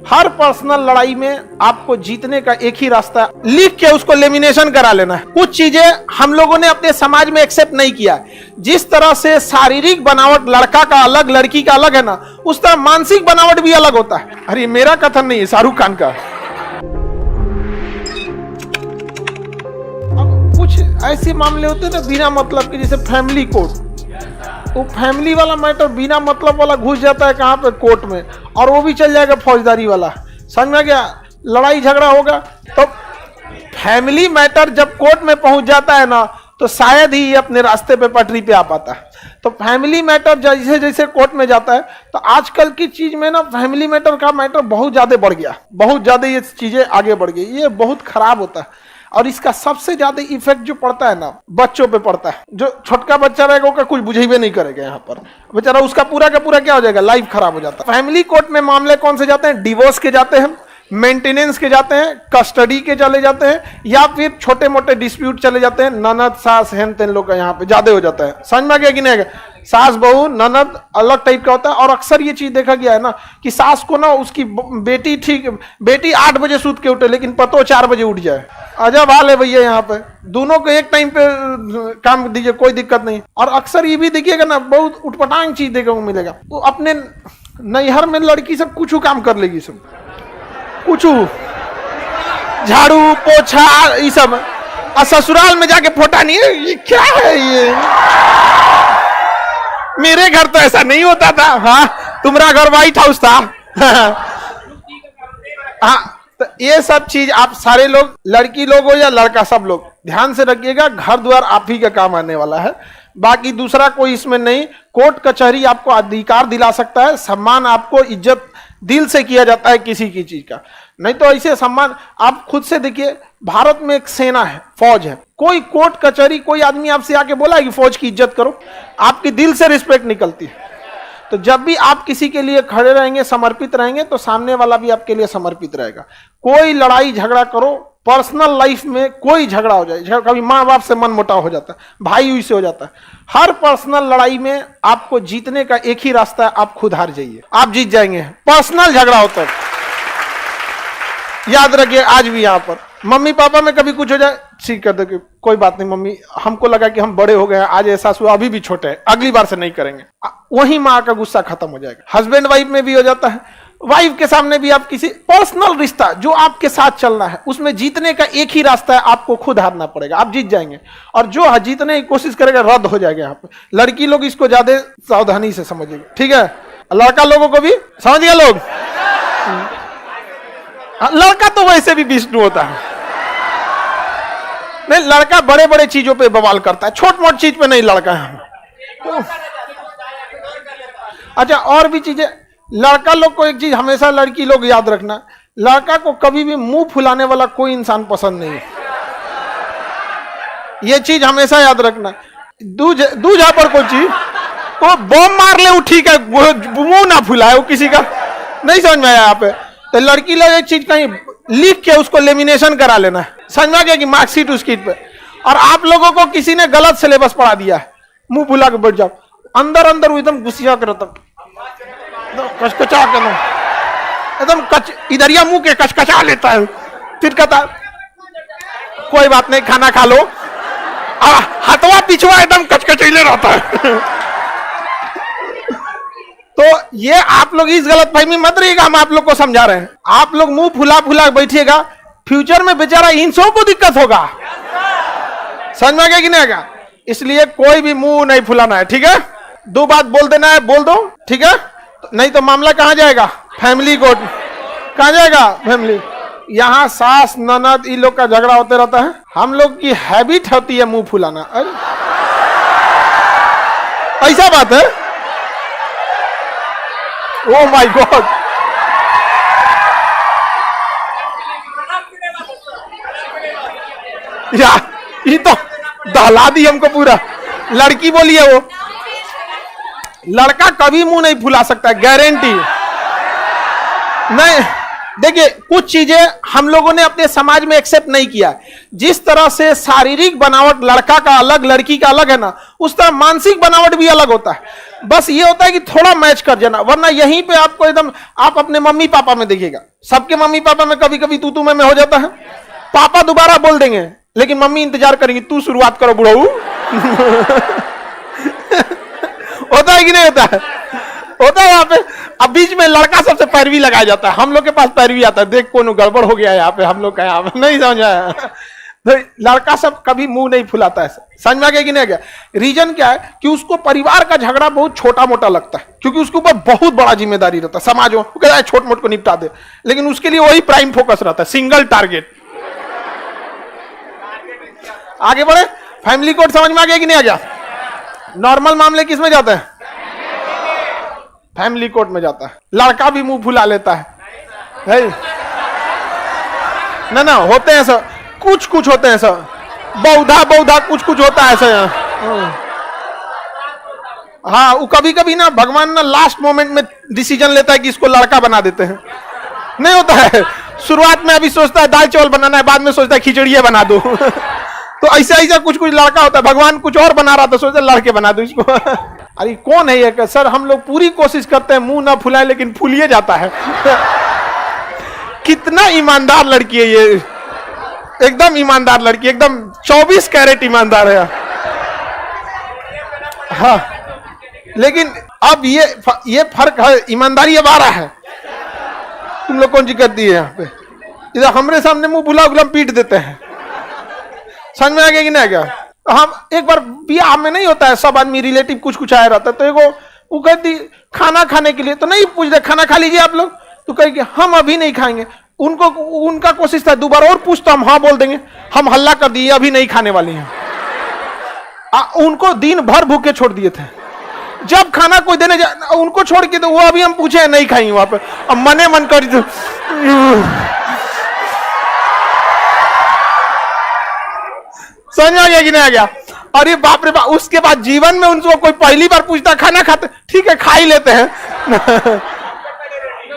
हर personal लड़ाई में आपको जीतने का एक ही रास्ता है, लिख के उसको लेमिनेशन करा लेना है। कुछ चीजें हम लोगों ने अपने समाज में एक्सेप्ट नहीं किया। जिस तरह से शारीरिक बनावट लड़का का अलग लड़की का अलग है ना, उस तरह मानसिक बनावट भी अलग होता है। अरे मेरा कथन नहीं है, शाहरुख खान का। अब कुछ ऐसे मामले होते हैं ना बिना मतलब के, जैसे फैमिली कोर्ट, वो फैमिली वाला मैटर बिना मतलब वाला घुस जाता है कहाँ पे, कोर्ट में, और वो भी चल जाएगा फौजदारी वाला। समझ में गया? लड़ाई झगड़ा होगा तो फैमिली मैटर जब कोर्ट में पहुंच जाता है ना, तो शायद ही अपने रास्ते पे पटरी पे आ पाता है। तो फैमिली मैटर जैसे जैसे कोर्ट में जाता है, तो आजकल की चीज में ना फैमिली मैटर का मैटर बहुत ज्यादा बढ़ गया, बहुत ज्यादा ये चीजें आगे बढ़ गई। ये बहुत खराब होता है, और इसका सबसे ज्यादा इफेक्ट जो पड़ता है ना, बच्चों पे पड़ता है। जो छोटका बच्चा रहेगा उसका कुछ बुझेबे नहीं करेगा यहाँ पर, बेचारा उसका पूरा का पूरा क्या हो जाएगा, लाइफ खराब हो जाता है। फैमिली कोर्ट में मामले कौन से जाते हैं? डिवोर्स के जाते हैं, मेंटेनेंस के जाते हैं, कस्टडी के चले जाते हैं, या फिर छोटे मोटे डिस्प्यूट चले जाते हैं। ननद सास हेन तेन लोग का यहाँ पे ज्यादा हो जाता है। समझ में आ गया कि नहीं? सास बहू ननद अलग टाइप का होता है। और अक्सर ये चीज देखा गया है ना कि सास को ना उसकी बेटी 8 बजे सूत के उठे, लेकिन पतो 4 बजे उठ जाए। अजब हाल है भैया यहाँ पे। दोनों को एक टाइम पे काम दीजिए, कोई दिक्कत नहीं। और अक्सर ये भी देखिएगा ना, बहुत उठपटांग चीज देखने को मिलेगा। वो अपने नैहर में लड़की सब कुछ काम कर लेगी, सब कुछ झाड़ू पोछा ये सब, और ससुराल में जाके फोटा नहीं है। ये क्या है ये? मेरे घर तो ऐसा नहीं होता था। हाँ, तुम्हारा घर व्हाइट हाउस था। हाँ, तो ये सब चीज आप सारे लोग, लड़की लोग हो या लड़का, सब लोग ध्यान से रखिएगा। घर द्वार आप ही का काम आने वाला है, बाकी दूसरा कोई इसमें नहीं। कोर्ट कचहरी आपको अधिकार दिला सकता है, सम्मान आपको इज्जत दिल से किया जाता है किसी की चीज का, नहीं तो ऐसे सम्मान। आप खुद से देखिए, भारत में एक सेना है, फौज है। कोई कोर्ट कचहरी, कोई आदमी आपसे आके बोला है कि फौज की इज्जत करो? आपकी दिल से रिस्पेक्ट निकलती है। तो जब भी आप किसी के लिए खड़े रहेंगे, समर्पित रहेंगे, तो सामने वाला भी आपके लिए समर्पित रहेगा। कोई लड़ाई झगड़ा करो, पर्सनल लाइफ में कोई झगड़ा हो जाए, कभी माँ बाप से मन मुटाव हो जाता है, भाई हुई से हो जाता है, हर पर्सनल लड़ाई में आपको जीतने का एक ही रास्ता है, आप खुद हार जाइए, आप जीत जाएंगे। पर्सनल झगड़ा होता है, याद रखिए। आज भी यहाँ पर मम्मी पापा में कभी कुछ हो जाए, ठीक कर दो कि कोई बात नहीं मम्मी, हमको लगा कि हम बड़े हो गए हैं, आज एहसास हुआ अभी भी छोटे हैं, अगली बार से नहीं करेंगे। वही माँ का गुस्सा खत्म हो जाएगा। हस्बैंड वाइफ में भी हो जाता है, वाइफ के सामने भी। आप किसी पर्सनल रिश्ता जो आपके साथ चलना है, उसमें जीतने का एक ही रास्ता है, आपको खुद हारना पड़ेगा, आप जीत जाएंगे। और जो जीतने की कोशिश करेगा रद्द हो जाएगा। यहाँ पे लड़की लोग इसको ज्यादा सावधानी से समझेंगे, ठीक है? लड़का लोगों को भी समझ गया लोग। लड़का तो वैसे भी विष्णु होता है, नहीं, लड़का बड़े बड़े चीजों पे बवाल करता है, छोट मोट चीज पे नहीं लड़का है। अच्छा, और भी चीजें। लड़का लोग को एक चीज हमेशा लड़की लोग याद रखना, लड़का को कभी भी मुंह फुलाने वाला कोई इंसान पसंद नहीं है। ये चीज हमेशा याद रखना। दूजा पर कोई चीज वो बम मार ले, वो ठीक है, मुंह ना फुलाए, वो किसी का नहीं समझ में आया यहाँ पे। तो लड़की लोग एक चीज कहीं लिख के उसको लेमिनेशन करा लेना है, समझ में आ गया कि मार्कशीट उसकी पे। और आप लोगों को किसी ने गलत सिलेबस पढ़ा दिया है, मुंह फुला के बैठ जाओ, अंदर अंदर एकदम गुस्सा कर, कचकचा कर, एकदम इधरिया मुंह के कचकचा लेता है, फिर कहता कोई बात नहीं खाना खा लो, हथवा पिछवा एकदम कचकचैले रहता है। तो ये आप लोग इस गलतफहमी मत रहिएगा, हम आप लोग को समझा रहे हैं। आप लोग मुंह फुला फुला बैठिएगा, फ्यूचर में बेचारा इंसों को दिक्कत होगा। समझ में आ गया कि नहीं आएगा? इसलिए कोई भी मुंह नहीं फुलाना है, ठीक है? 2 बात बोल देना है, बोल दो, ठीक है? नहीं तो मामला कहां जाएगा? Family court. कहां जाएगा? फैमिली। यहाँ सास ननद इन लोग का झगड़ा होते रहता है। हम लोग की हैबिट होती है मुंह फुलाना। अरे ऐसा बात है? ओह माय गॉड, यार ये तो दहला दी हमको पूरा। लड़की बोली है, वो लड़का कभी मुंह नहीं फुला सकता, गारंटी नहीं। देखिए, कुछ चीजें हम लोगों ने अपने समाज में एक्सेप्ट नहीं किया। जिस तरह से शारीरिक बनावट लड़का का अलग लड़की का अलग है ना, उस तरह मानसिक बनावट भी अलग होता है। बस ये होता है कि थोड़ा मैच कर जाना, वरना यहीं पे आपको एकदम, आप अपने मम्मी पापा में देखिएगा, सबके मम्मी पापा में कभी कभी तू में हो जाता है। पापा दोबारा बोल देंगे लेकिन मम्मी इंतजार करेंगी, तू शुरुआत करो बुढ़ऊ। होता है कि नहीं होता है? होता है यहाँ पे। अब बीच में लड़का सबसे पैरवी लगाया जाता है, हम लोग के पास पैरवी आता है, देख कौन गड़बड़ हो गया यहाँ पे, हम लोग का यहाँ पे नहीं समझा। तो लड़का सब कभी मुंह नहीं फुलाता है, समझ में आ गया कि नहीं आ गया? रीजन क्या है कि उसको परिवार का झगड़ा बहुत छोटा मोटा लगता है, क्योंकि उसके ऊपर बहुत बड़ा जिम्मेदारी रहता है, समाज में कहता है छोट मोट को निपटा दे, लेकिन उसके लिए वही प्राइम फोकस रहता है, सिंगल टारगेट। आगे बढ़े, फैमिली कोड समझ में आ गया कि नहीं आ गया? नॉर्मल मामले किस में जाते हैं? फैमिली कोर्ट में जाता है। लड़का भी मुंह फुला लेता है ना, होते हैं सब, कुछ कुछ होते हैं सब, बौधा कुछ कुछ होता है ऐसा। हाँ, वो कभी कभी ना भगवान ना लास्ट मोमेंट में डिसीजन लेता है कि इसको लड़का बना देते हैं, नहीं होता है। शुरुआत में अभी सोचता है दाल चावल बनाना है, बाद में सोचता है खिचड़िया बना दो। तो ऐसा ऐसा कुछ कुछ लड़का होता है, भगवान कुछ और बना रहा था, सोचता लड़के बना दो इसको। अरे कौन है ये? सर हम लोग पूरी कोशिश करते हैं मुंह ना फुलाए, लेकिन फुलिए जाता है। कितना ईमानदार लड़की है ये, एकदम ईमानदार लड़की, एकदम 24 कैरेट ईमानदार है। हाँ, लेकिन अब ये फर्क है, ईमानदारी अब आ रहा है। तुम लोग कौन सी करती है यहाँ पे? इधर हमारे सामने मुंह फुला उगलम पीट देते हैं, समझ में आ गया कि नहीं आ गया? हम एक बार बियाह में नहीं होता है, सब आदमी रिलेटिव कुछ कुछ आया रहता है, तो एगो वो कहती खाना खाने के लिए, तो नहीं पूछ रहे खाना खा लीजिए आप लोग, तो कहेगी हम अभी नहीं खाएंगे। उनका कोशिश था दोबारा और पूछ, तो हम हाँ बोल देंगे, हम हल्ला कर दिए अभी नहीं खाने वाली हैं। उनको दिन भर भूखे छोड़ दिए थे, जब खाना कोई देने उनको छोड़ के, तो वो अभी हम पूछे नहीं खाएंगे वहां पे, अब मने मन कर समझ आ गया कि नहीं आ गया? अरे बाप रे बाप, उसके बाद जीवन में उनको कोई पहली बार पूछता खाना खाते, ठीक है खा ही लेते हैं।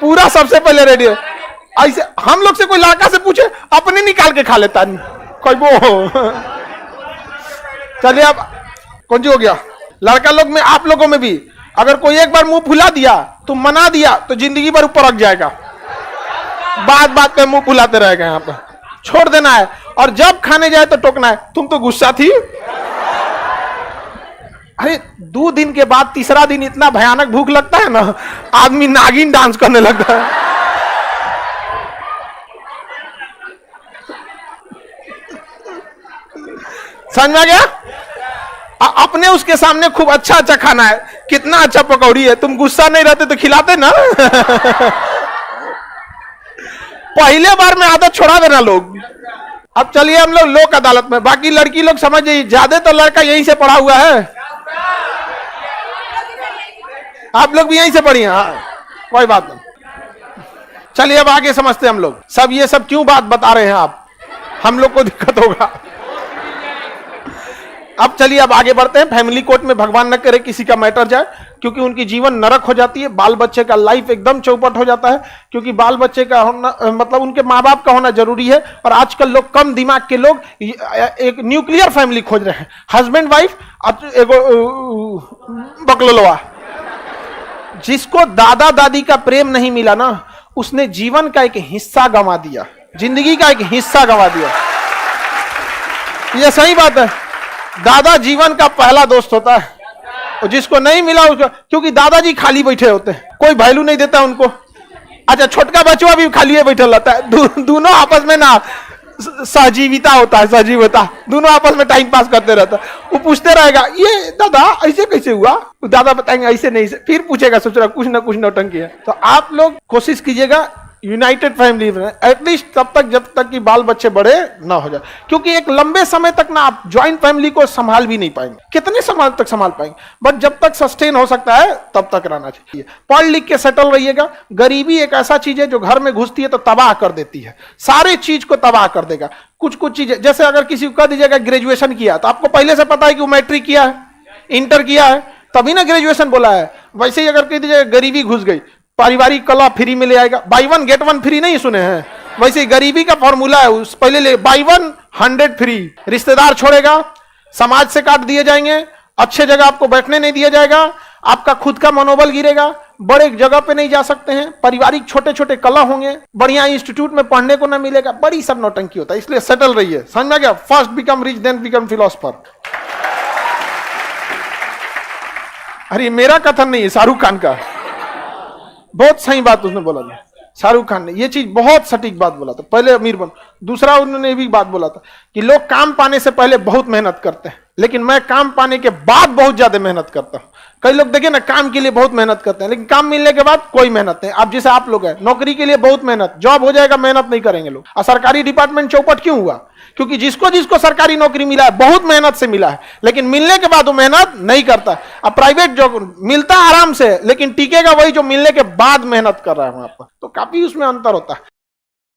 पूरा सबसे पहले रेडी है। ऐसे हम लोग से कोई लड़का से पूछे, अपने निकाल के खा लेता कोई वो। चलिए अब कौन जी हो गया? लड़का लोग में, आप लोगों में भी, अगर कोई एक बार मुंह फुला दिया तो मना दिया तो जिंदगी भर ऊपर रख जाएगा, बात बात पे मुंह फुलाते रहेगा, यहाँ पे छोड़ देना है। और जब खाने जाए तो टोकना है, तुम तो गुस्सा थी। अरे 2 दिन के बाद तीसरा दिन इतना भयानक भूख लगता है ना, आदमी नागिन डांस करने लगता है। समझ में आ गया? अपने उसके सामने खूब अच्छा अच्छा खाना है, कितना अच्छा पकौड़ी है, तुम गुस्सा नहीं रहते तो खिलाते ना। पहले बार में आदत छोड़ा देना लोग। अब चलिए हम लोग लोक अदालत में, बाकी लड़की लोग समझ जाइए, ज्यादा तो लड़का यहीं से पढ़ा हुआ है, आप लोग भी यहीं से पढ़ी हैं। हाँ, कोई बात नहीं। चलिए अब आगे समझते हैं हम लोग। सब ये सब क्यों बात बता रहे हैं आप, हम लोग को दिक्कत होगा। अब चलिए अब आगे बढ़ते हैं। फैमिली कोर्ट में भगवान न करे किसी का मैटर जाए, क्योंकि उनकी जीवन नरक हो जाती है, बाल बच्चे का लाइफ एकदम चौपट हो जाता है, क्योंकि बाल बच्चे का होना मतलब उनके माँ बाप का होना जरूरी है। और आजकल लोग, कम दिमाग के लोग एक न्यूक्लियर फैमिली खोज रहे हैं, हस्बैंड वाइफ बकलोलवा। जिसको दादा दादी का प्रेम नहीं मिला ना, उसने जीवन का एक हिस्सा गंवा दिया, जिंदगी का एक हिस्सा गंवा दिया। यह सही बात है। दादा जीवन का पहला दोस्त होता है, और जिसको नहीं मिला उसको, क्योंकि दादाजी खाली बैठे होते हैं, कोई वैल्यू नहीं देता उनको। अच्छा, छोटका बच्चा भी खाली बैठा रहता है, दोनों आपस में ना सहजीविता होता है, सहजीवता, दोनों आपस में टाइम पास करते रहता है। वो पूछते रहेगा ये दादा ऐसे कैसे हुआ, दादा बताएंगे ऐसे नहीं से, फिर पूछेगा, सोच रहा कुछ ना कुछ नौटंकी है। तो आप लोग कोशिश कीजिएगा यूनाइटेड फैमिली में, एटलीस्ट तब तक जब तक कि बाल बच्चे बड़े ना हो जाए, क्योंकि एक लंबे समय तक ना आप ज्वाइंट फैमिली को संभाल भी नहीं पाएंगे। कितने समय तक संभाल पाएंगे? बट जब तक सस्टेन हो सकता है तब तक रहना चाहिए। पढ़ लिख के सेटल रहिएगा। गरीबी एक ऐसा चीज है जो घर में घुसती है तो तबाह कर देती है, सारे चीज को तबाह कर देगा। कुछ कुछ चीजें, जैसे अगर किसी को कह दीजिएगा ग्रेजुएशन किया, तो आपको पहले से पता है कि वो मैट्रिक किया है, इंटर किया है, तभी ना ग्रेजुएशन बोला है। वैसे ही अगर कह दीजिएगा गरीबी घुस गई, पारिवारिक कला फ्री में ले आएगा, बाई 1 गेट 1 फ्री नहीं सुने हैं? वैसे गरीबी का फॉर्मूला है, उस पहले ले बाई 1 100 फ्री। रिश्तेदार छोड़ेगा, समाज से काट दिए जाएंगे, अच्छे जगह आपको बैठने नहीं दिया जाएगा, आपका खुद का मनोबल गिरेगा, बड़े जगह पे नहीं जा सकते हैं, पारिवारिक छोटे छोटे कला होंगे, बढ़िया इंस्टीट्यूट में पढ़ने को ना मिलेगा, बड़ी सब नौटंकी होता है। इसलिए सेटल रहिए, समझ में गया? First become rich then become philosopher. अरे मेरा कथन नहीं है, शाहरुख खान का। बहुत सही बात उसने बोला था, शाहरुख खान ने ये चीज बहुत सटीक बात बोला था। पहले अमीर बन, दूसरा उन्होंने ये भी बात बोला था कि लोग काम पाने से पहले बहुत मेहनत करते हैं, लेकिन मैं काम पाने के बाद बहुत ज्यादा मेहनत करता हूं। कई लोग देखिए ना, काम के लिए बहुत मेहनत करते हैं, लेकिन काम मिलने के बाद कोई मेहनत नहीं। अब जैसे आप लोग हैं, नौकरी के लिए बहुत मेहनत, जॉब हो जाएगा, मेहनत नहीं करेंगे लोग। और सरकारी डिपार्टमेंट चौपट क्यों हुआ? क्योंकि जिसको जिसको सरकारी नौकरी मिला है, बहुत मेहनत से मिला है, लेकिन मिलने के बाद वो मेहनत नहीं करता। अब प्राइवेट जॉब मिलता आराम से, लेकिन टिकेगा वही जो मिलने के बाद मेहनत कर रहा है वहां पर। तो काफी उसमें अंतर होता है।